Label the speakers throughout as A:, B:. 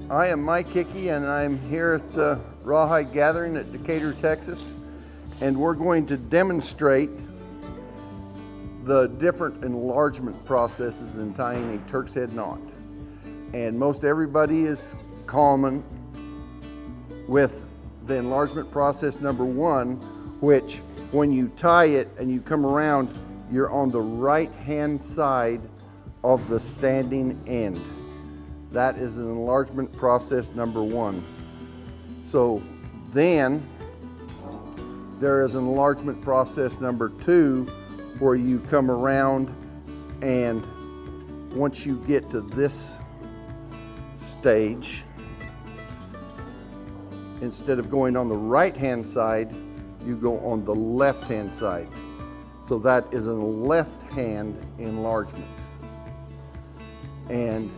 A: I am Mike Hickey, and I'm here at the Rawhide Gathering at Decatur, Texas, and we're going to demonstrate the different enlargement processes in tying a Turk's head knot. And most everybody is common with the enlargement process number one, which when you tie it and you come around, you're on the right hand side of the standing end. That is an enlargement process number one. So then there is an enlargement process number two, where you come around, and once you get to this stage, instead of going on the right hand side, you go on the left hand side. So that is a left hand enlargement. And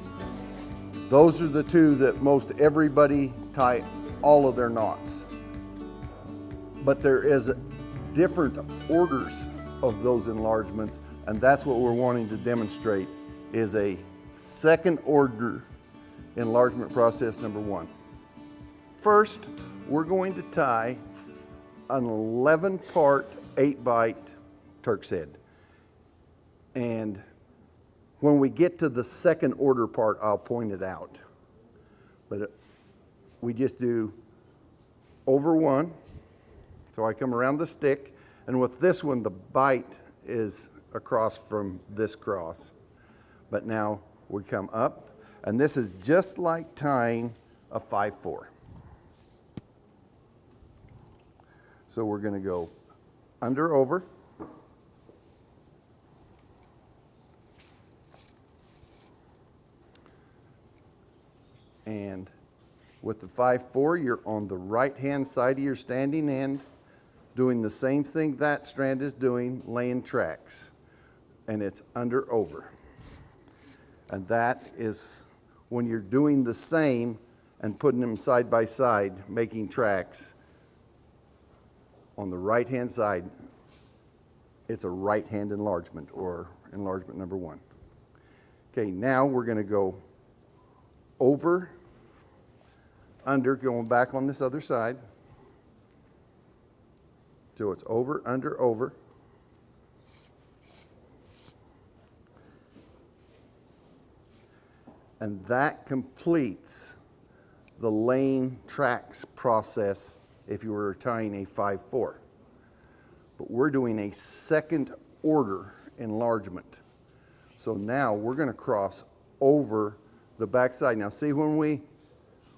A: those are the two that most everybody tie all of their knots. But there is different orders of those enlargements, and that's what we're wanting to demonstrate, is a second order enlargement process number one. First, we're going to tie an 11-part 8-bite Turk's head. And when we get to the second order part, I'll point it out. But we just do over one. So I come around the stick, and with this one, the bite is across from this cross. But now we come up, and this is just like tying a 5-4. So we're going to go under, over. And with the 5-4, you're on the right-hand side of your standing end, doing the same thing that strand is doing, laying tracks. And it's under, over. And that is when you're doing the same and putting them side by side, making tracks. On the right-hand side, it's a right-hand enlargement, or enlargement number one. Okay, now we're going to go over, under, going back on this other side. So it's over, under, over. And that completes the laying tracks process if you were tying a 5-4. But we're doing a second order enlargement. So now we're going to cross over the back side. Now see, when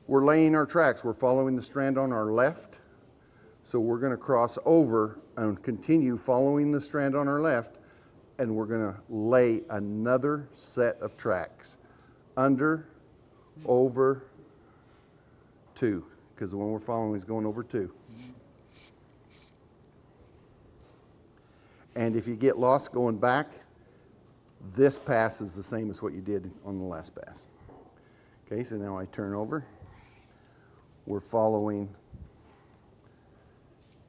A: we're laying our tracks, we're following the strand on our left. So we're going to cross over and continue following the strand on our left, and we're going to lay another set of tracks. Under, over, two, because the one we're following is going over two. And if you get lost going back, this pass is the same as what you did on the last pass. Okay, so now I turn over. We're following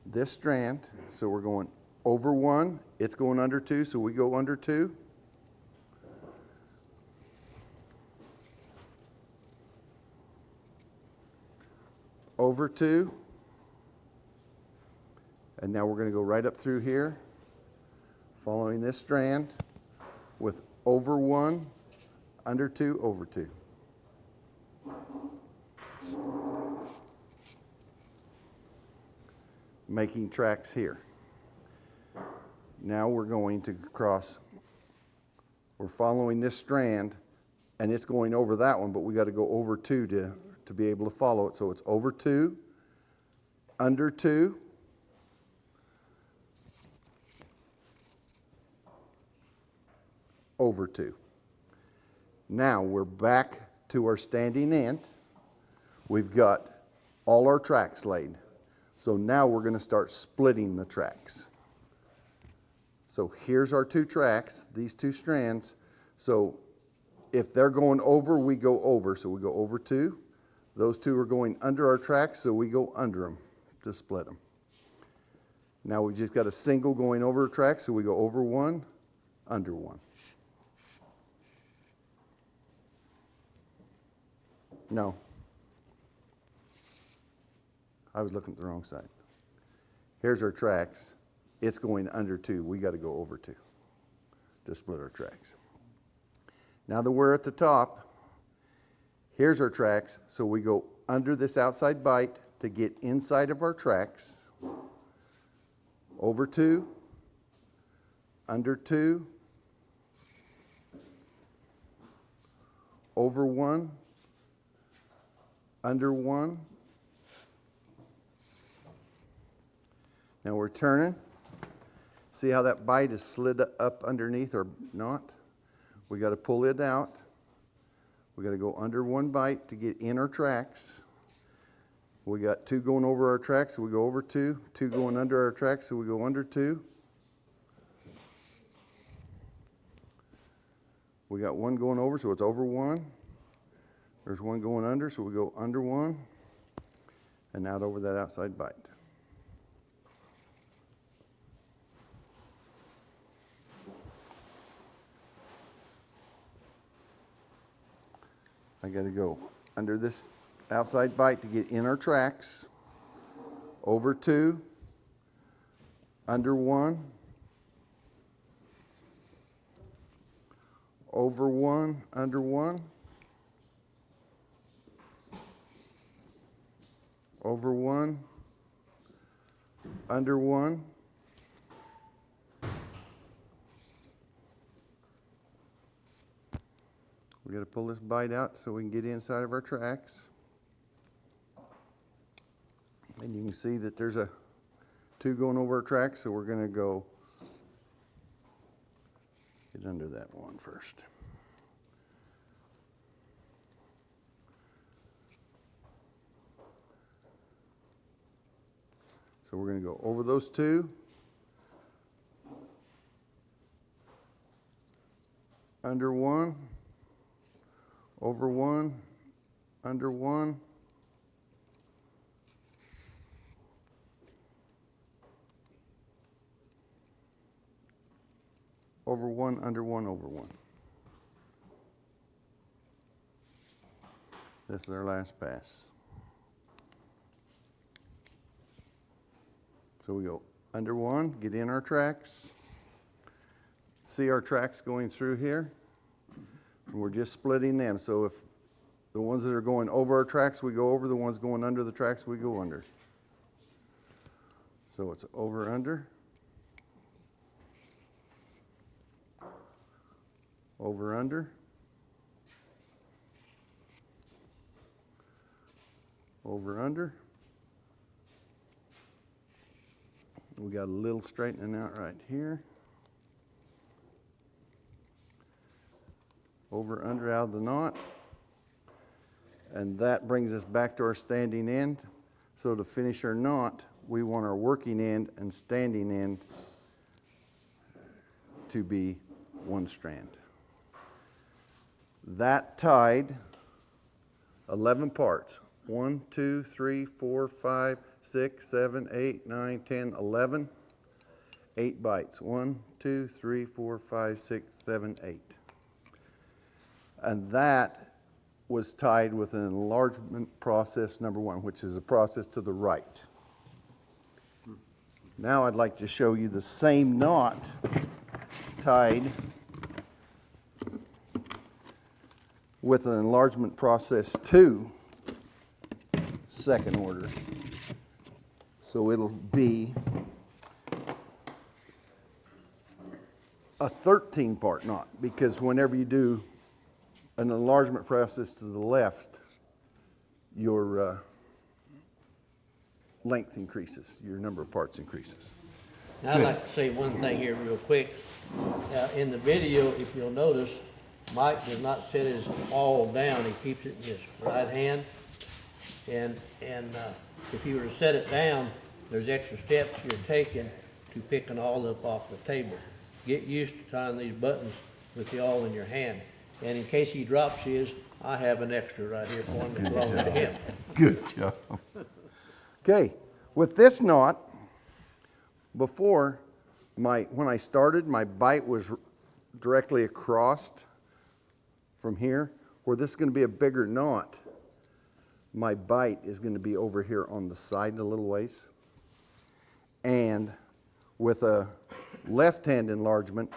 A: this strand, so we're going over one, it's going under two, so we go under two. Over two, and now we're going to go right up through here, following this strand with over one, under two, over two. Making tracks here. Now we're going to cross, we're following this strand, and it's going over that one, but we got to go over two to be able to follow it. So it's over two, under two, over two. Now we're back to our standing end. We've got all our tracks laid. So now we're going to start splitting the tracks. So here's our two tracks, these two strands. So if they're going over, we go over. So we go over two. Those two are going under our tracks, so we go under them to split them. Now we just got a single going over a track, so we go over one, under one. No. I was looking at the wrong side. Here's our tracks. It's going under 2. We got to go over 2 to split our tracks. Now that we're at the top, here's our tracks. So we go under this outside bite to get inside of our tracks. Over 2, under 2, over 1, under 1. Now we're turning. See how that bite is slid up underneath or not? We got to pull it out. We got to go under 1 bite to get in our tracks. We got 2 going over our tracks, so we go over 2. 2 going under our tracks, so we go under 2. We got 1 going over, so it's over 1. There's 1 going under, so we go under 1 and out over that outside bite. I got to go under this outside bite to get in our tracks, over 2, under 1, over 1, under 1, over 1, under 1, we got to pull this bite out so we can get inside of our tracks. And you can see that there's a 2 going over our tracks, so we're going to go get under that 1 first. So we're going to go over those 2, under 1, over 1, under 1, over 1, under 1, over 1. This is our last pass. So we go under 1, get in our tracks. See our tracks going through here? And we're just splitting them. So if the ones that are going over our tracks, we go over. The ones going under the tracks, we go under. So it's over, under. Over, under. Over, under. We got a little straightening out right here. Over, under, out of the knot. And that brings us back to our standing end. So to finish our knot, we want our working end and standing end to be 1 strand. That tied 11 parts. 1, 2, 3, 4, 5, 6, 7, 8, 9, 10, 11. 8 bites. 1, 2, 3, 4, 5, 6, 7, 8. And that was tied with an enlargement process number 1, which is a process to the right. Now I'd like to show you the same knot tied with an enlargement process 2, second order. So it'll be a 13-part knot, because whenever you do an enlargement process to the left, your length increases, your number of parts increases.
B: Now, I'd like to say one thing here real quick. In the video, if you'll notice, Mike does not set his awl down. He keeps it in his right hand. And if you were to set it down, there's extra steps you're taking to pick an awl up off the table. Get used to tying these buttons with the awl in your hand. And in case he drops his, I have an extra right here for him that belongs to him.
A: Good job. Okay, with this knot, before when I started, my bite was directly across from here, where this is going to be a bigger knot. my bite is going to be over here on the side a little ways. And with a left-hand enlargement,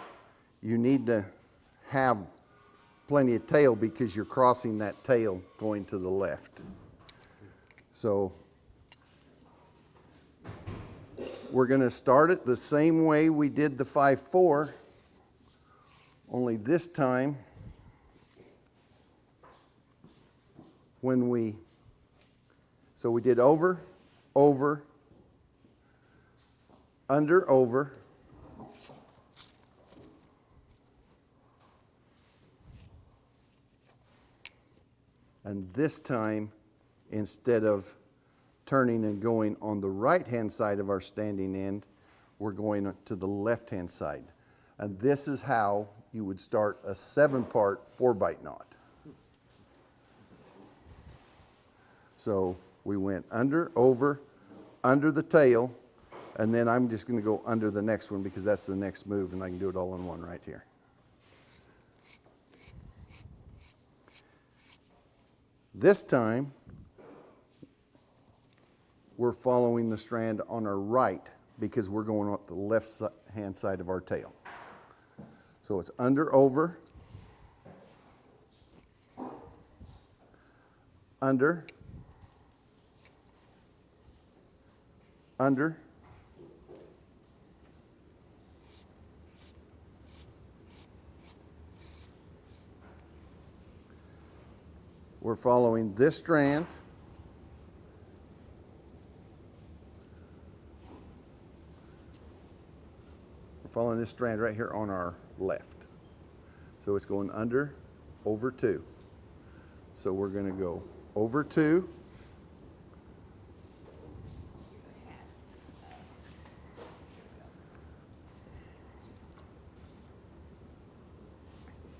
A: you need to have plenty of tail because you're crossing that tail going to the left. So we're going to start it the same way we did the 5/4, only this time when we did over, over, under, over, and this time, instead of turning and going on the right-hand side of our standing end, we're going to the left-hand side. And this is how you would start a 7-part 4-bite knot. So we went under, over, under the tail, and then I'm just going to go under the next one because that's the next move, and I can do it all in one right here. This time, we're following the strand on our right because we're going up the left-hand side of our tail. So it's under, over, under, under, we're following this strand, following this strand right here on our left. So it's going under, over 2. So we're going to go over 2,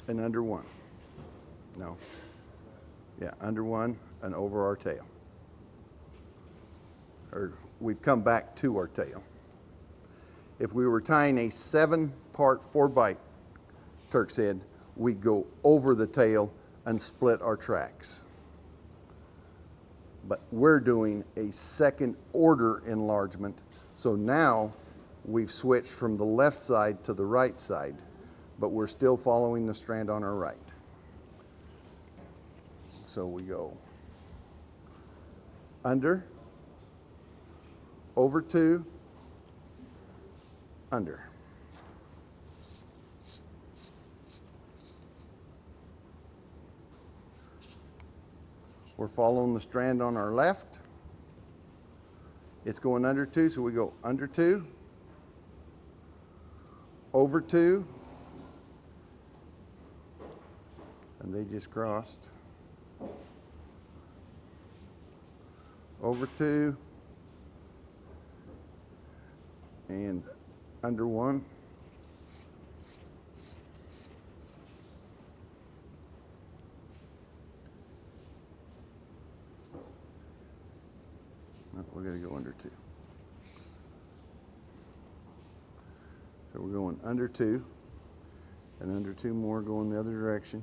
A: and under 1. No. Yeah, under 1 and over our tail. Or we've come back to our tail. If we were tying a 7-part 4-bite Turk's head, we'd go over the tail and split our tracks. But we're doing a second order enlargement, so now we've switched from the left side to the right side, but we're still following the strand on our right. So we go under, over 2, under. We're following the strand on our left. It's going under 2, so we go under 2, over 2, and they just crossed. Over 2, and under 1. No, we're going to go under 2. So we're going under 2, and under 2 more going the other direction.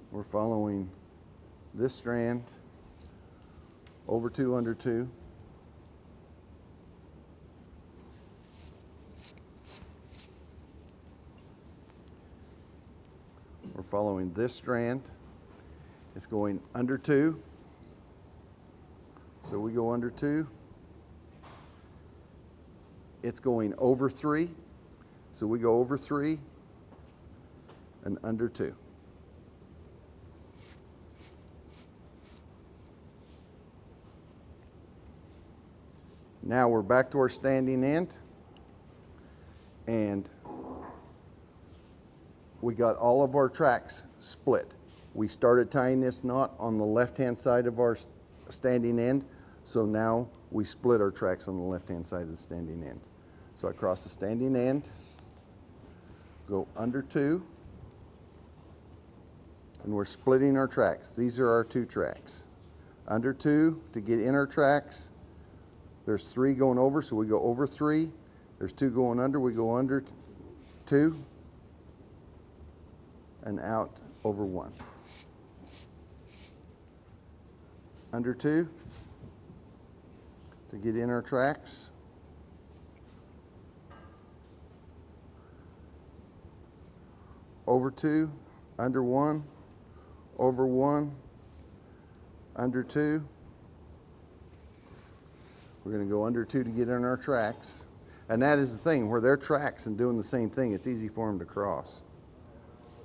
A: We're following this strand, over 2, under 2. We're following this strand. It's going under 2. So we go under 2. It's going over 3. So we go over 3 and under 2. Now we're back to our standing end, and we got all of our tracks split. We started tying this knot on the left-hand side of our standing end, so now we split our tracks on the left-hand side of the standing end. So I cross the standing end, go under 2, and we're splitting our tracks. These are our 2 tracks. Under 2 to get in our tracks. There's 3 going over, so we go over 3 There's 2 going under, we go under 2 and out over 1. Under 2 to get in our tracks. Over 2, under 1, over 1, under 2. We're going to go under 2 to get in our tracks. And that is the thing, where they're tracks and doing the same thing, it's easy for them to cross.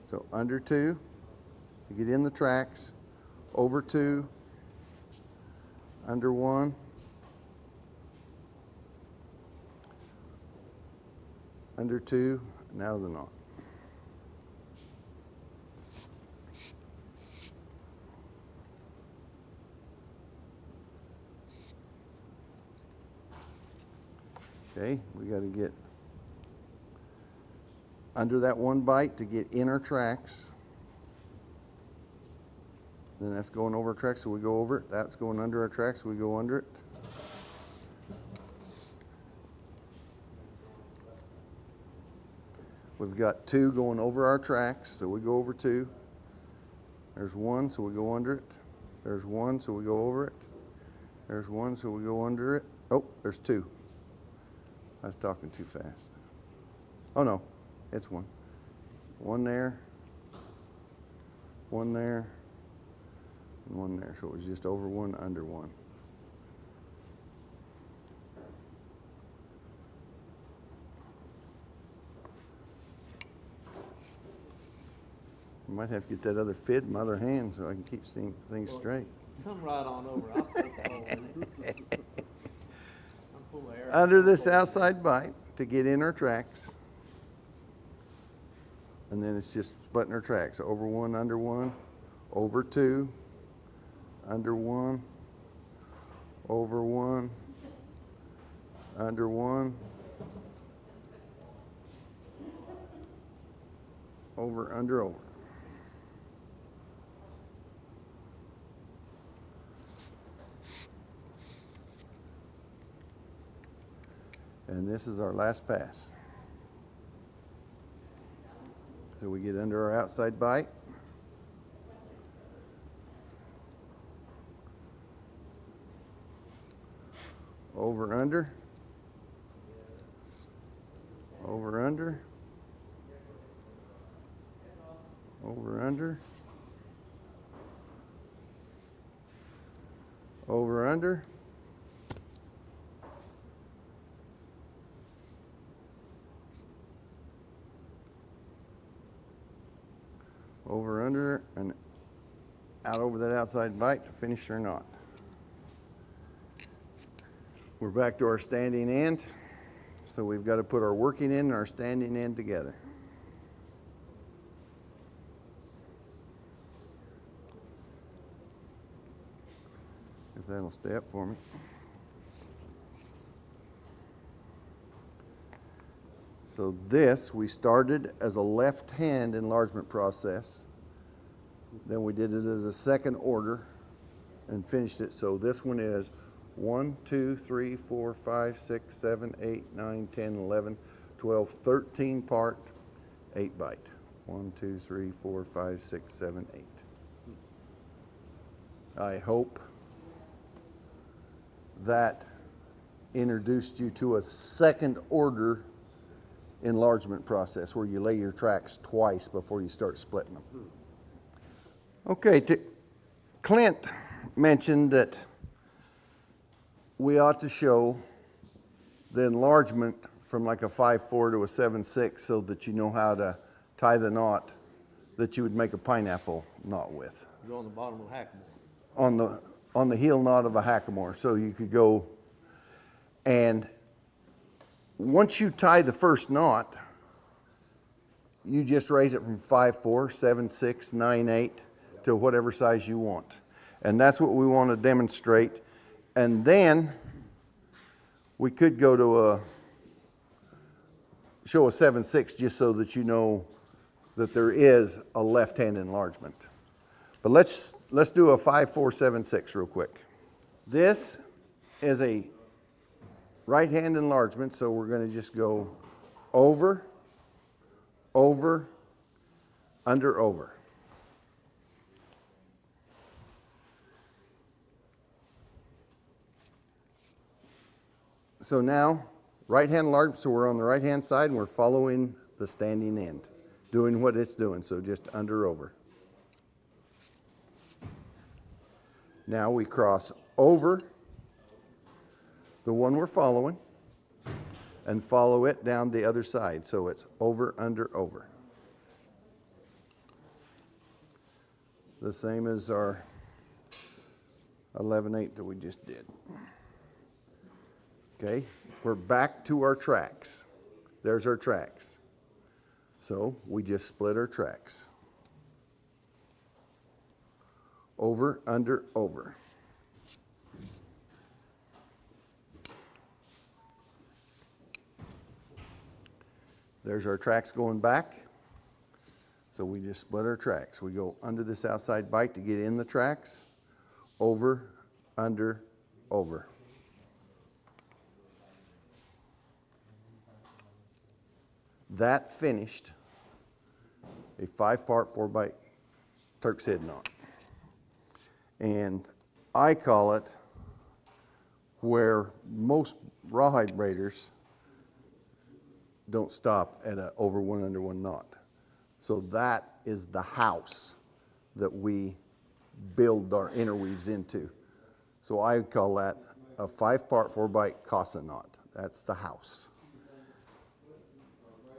A: So under 2 to get in the tracks, over 2, under 1, under 2, now the knot. Okay, we got to get under that 1 bite to get in our tracks. Then that's going over our tracks, so we go over it. That's going under our tracks, so we go under it. We've got 2 going over our tracks, so we go over 2. There's 1, so we go under it. There's 1, so we go over it. There's 1, so we go under it. Oh, there's 2. I was talking too fast. Oh no, it's 1. 1 there, 1 there, and 1 there. So it was just over 1, under 1. I might have to get that other fid in my other hand so I can keep seeing things straight.
B: Come right on over. I'll pull the hole in it. I'll pull the air.
A: Under this outside bite to get in our tracks. And then it's just splitting our tracks. Over 1, under 1, over 2, under 1, over 1, under 1, over, under, over. And this is our last pass. So we get under our outside bite. Over, under. Over, under. Over, under. Over, under. Over, under, and out over that outside bite to finish our knot. We're back to our standing end. So we've got to put our working end and our standing end together. If that'll stay up for me. So this, we started as a left-hand enlargement process. Then we did it as a second order and finished it. So this one is 1, 2, 3, 4, 5, 6, 7, 8, 9, 10, 11, 12, 13 part, 8 bite. 1, 2, 3, 4, 5, 6, 7, 8. I hope that introduced you to a second order enlargement process where you lay your tracks twice before you start splitting them. Okay, Clint mentioned that we ought to show the enlargement from like a 5/4 to a 7/6 so that you know how to tie the knot that you would make a pineapple knot with.
B: Go on the bottom of the hackamore.
A: On the heel knot of a hackamore. So you could go, and once you tie the first knot, you just raise it from 5/4, 7/6, 9/8 to whatever size you want. And that's what we want to demonstrate. And then we could go to show a 7/6 just so that you know that there is a left-hand enlargement. But let's do a 5/4, 7/6 real quick. This is a right hand enlargement, so we're going to just go over, over, under, over. So now, right hand enlargement, so we're on the right hand side and we're following the standing end, doing what it's doing, so just under, over. Now we cross over the one we're following and follow it down the other side. So it's over, under, over. The same as our 11/8 that we just did. Okay, we're back to our tracks. There's our tracks. So we just split our tracks. Over, under, over. There's our tracks going back. So we just split our tracks. We go under this outside bite to get in the tracks. Over, under, over. That finished a 5-part 4-bite Turk's head knot. And I call it where most rawhide braiders don't stop at a over one, under one knot. So that is the house that we build our interweaves into. So I call that a 5-part 4-bite casa knot. That's the house.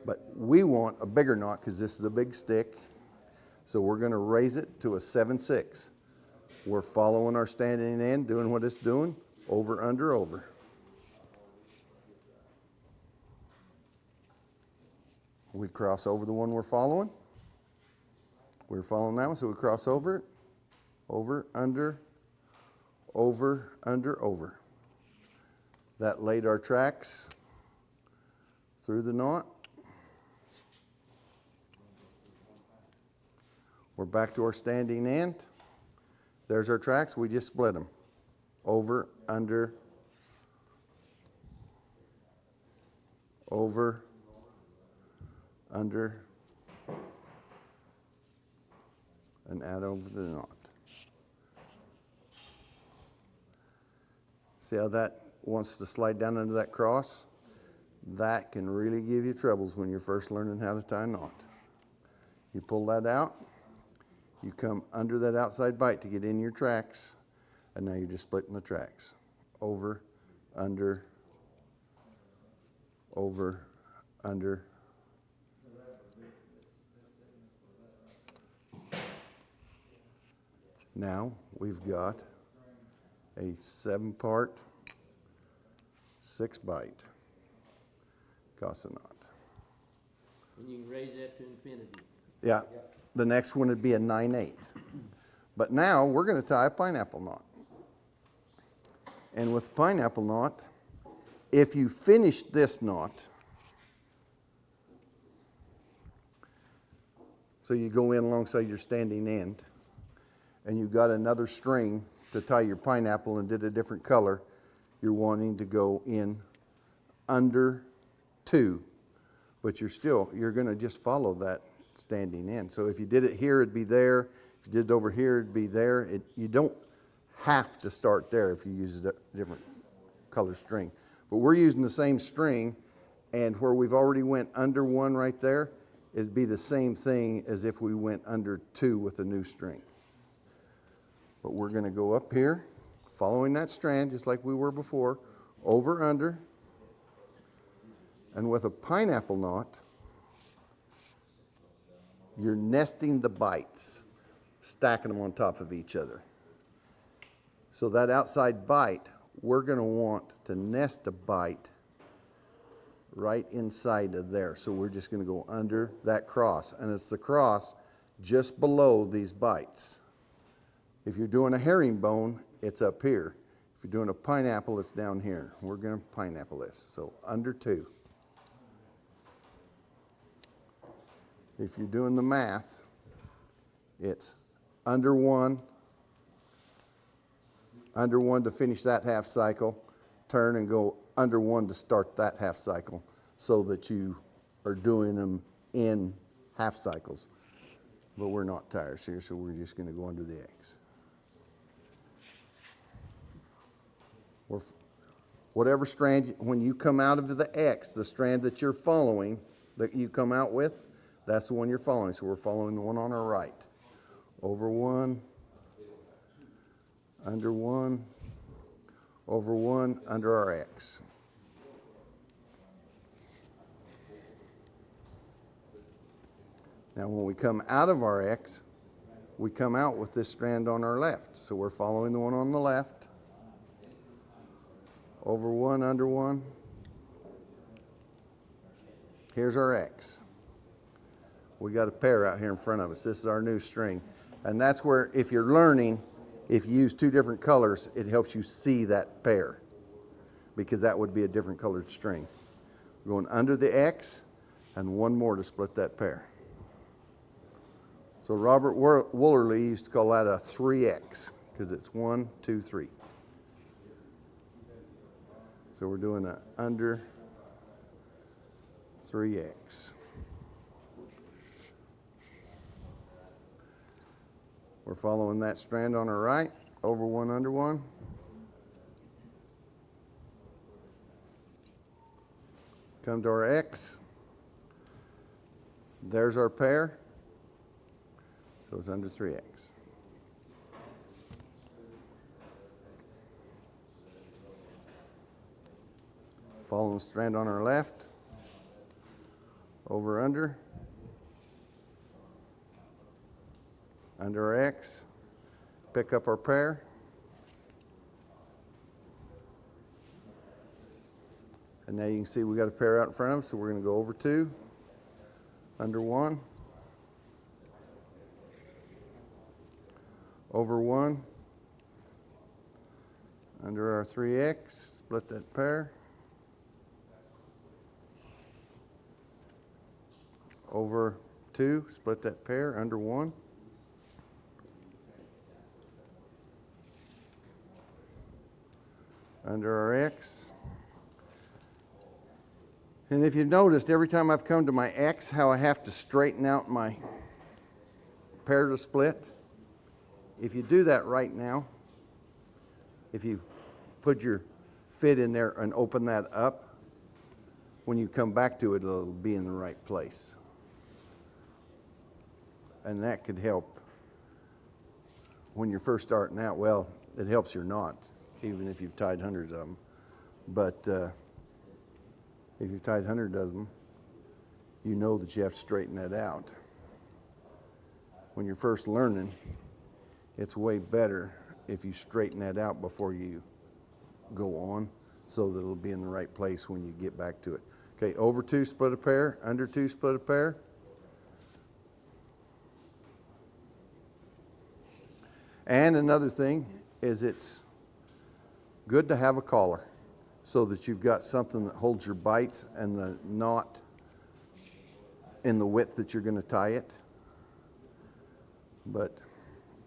A: But we want a bigger knot because this is a big stick. So we're going to raise it to a 7/6. We're following our standing end, doing what it's doing, over, under, over. We cross over the one we're following. We're following that one, so we cross over it. Over, under, over, under, over. That laid our tracks through the knot. We're back to our standing end. There's our tracks. We just split them. Over, under, over, under, and out over the knot. See how that wants to slide down under that cross? That can really give you troubles when you're first learning how to tie a knot. You pull that out. You come under that outside bite to get in your tracks, and now you're just splitting the tracks. Over, under, over, under. Now we've got a 7-part, 6-bite casa knot.
B: And you can raise that to infinity.
A: Yeah. The next one would be a 9/8. But now we're going to tie a pineapple knot. And with the pineapple knot, if you finish this knot, so you go in alongside your standing end, and you've got another string to tie your pineapple and did a different color, you're wanting to go in under 2. But you're going to just follow that standing end. So if you did it here, it'd be there. If you did it over here, it'd be there. You don't have to start there if you use a different color string. But we're using the same string, and where we've already went under 1 right there, it'd be the same thing as if we went under 2 with a new string. But we're going to go up here, following that strand just like we were before, over, under, and with a pineapple knot, you're nesting the bites, stacking them on top of each other. So that outside bite, we're going to want to nest a bite right inside of there. So we're just going to go under that cross, and it's the cross just below these bites. If you're doing a herringbone, it's up here. If you're doing a pineapple, it's down here. We're going to pineapple this. So under 2. If you're doing the math, it's under 1 to finish that half cycle, turn and go under one to start that half cycle so that you are doing them in half cycles. But we're not tires here, so we're just going to go under the X. Whatever strand, when you come out of the X, the strand that you're following, that you come out with, that's the one you're following. So we're following the one on our right. Over one, under one, over one, under our X. Now when we come out of our X, we come out with this strand on our left. So we're following the one on the left. Over one, under one. Here's our X. We got a pair out here in front of us. This is our new string. And that's where, if you're learning, if you use two different colors, it helps you see that pair, because that would be a different colored string. We're going under the X and one more to split that pair. So Robert Woolerly used to call that a 3X, because it's 1, 2, 3. So we're doing an under 3X. We're following that strand on our right, over one, under one. Come to our X. There's our pair. So it's under 3X. Following the strand on our left, over, under our X, pick up our pair, and now you can see we got a pair out in front of us, so we're going to go over two, under one, over one, under our 3X, split that pair, over two, split that pair, under one, under our X. And if you've noticed, every time I've come to my X, how I have to straighten out my pair to split. If you do that right now, if you put your fit in there and open that up, when you come back to it, it'll be in the right place. And that could help when you're first starting out. Well, it helps your knot, even if you've tied hundreds of them. But if you've tied hundreds of them, you know that you have to straighten that out. When you're first learning, it's way better if you straighten that out before you go on, so that it'll be in the right place when you get back to it. Okay, over two, split a pair, under two, split a pair. And another thing is, it's good to have a collar so that you've got something that holds your bites and the knot in the width that you're going to tie it. But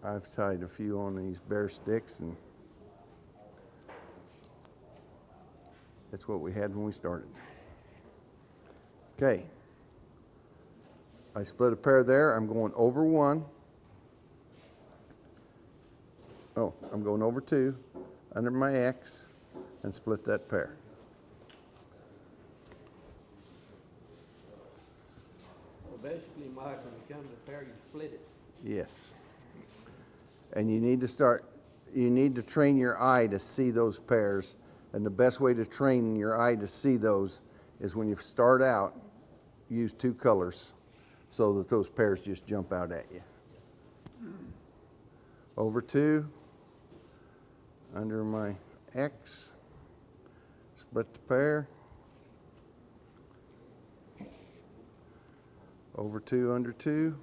A: I've tied a few on these bare sticks, and that's what we had when we started. Okay, I split a pair there. I'm going over one. Oh, I'm going over two, under my X, and split that pair.
B: Well, basically, Mike, when you come to the pair, you split it.
A: Yes. And you need to train your eye to see those pairs. And the best way to train your eye to see those is when you start out, use two colors so that those pairs just jump out at you. Over two, under my X, split the pair, over two, under two,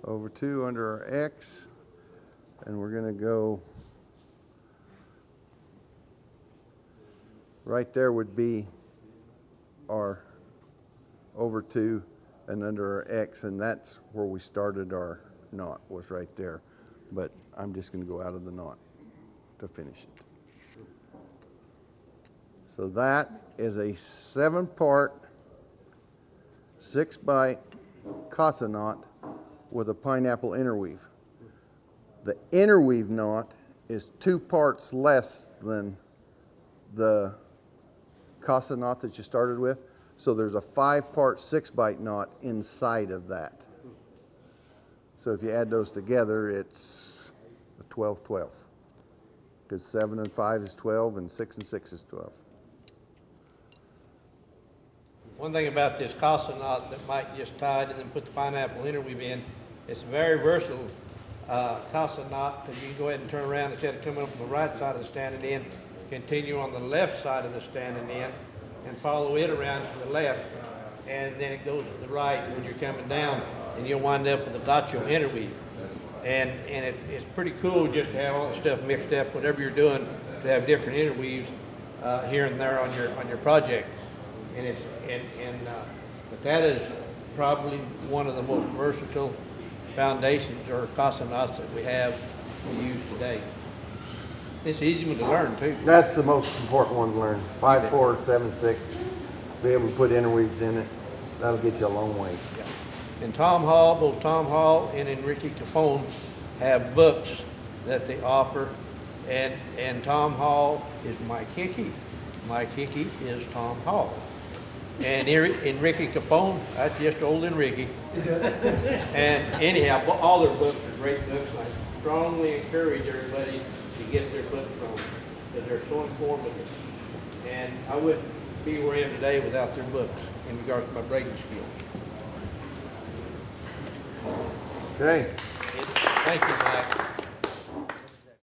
A: over two, under our X, and we're going to go right there would be our over two and under our X, and that's where we started our knot, was right there. but I'm just going to go out of the knot to finish it. So that is a 7-part 6-bite casa knot with a pineapple interweave. The interweave knot is 2 parts less than the casa knot that you started with. So there's a 5-part 6-bite knot inside of that. So if you add those together, it's a 12-12. Because 7 and 5 is 12, and 6 and 6 is 12.
B: One thing about this casa knot that Mike just tied and then put the pineapple interweave in, it's a very versatile casa knot, because you can go ahead and turn around instead of coming up from the right side of the standing end, continue on the left side of the standing end and follow it around to the left, and then it goes to the right when you're coming down, and you'll wind up with a dacho interweave. And it's pretty cool just to have all the stuff mixed up, whatever you're doing, to have different interweaves here and there on your project. But that is probably one of the most versatile foundations or casa knots that we have to use today. It's an easy one to learn too.
A: That's the most important one to learn. 5-4, 7-6. Be able to put interweaves in it. That'll get you a long ways.
B: Yeah. And both Tom Hall and Enrique Capone have books that they offer. And Tom Hall is Mike Hickey. Mike Hickey is Tom Hall. And Enrique Capone, that's just old Enrique. And anyhow, all their books are great books. I strongly encourage everybody to get their books from them, because they're so informative. And I wouldn't be where I am today without their books in regards to my braiding skills.
A: Okay.
B: Thank you, Mike.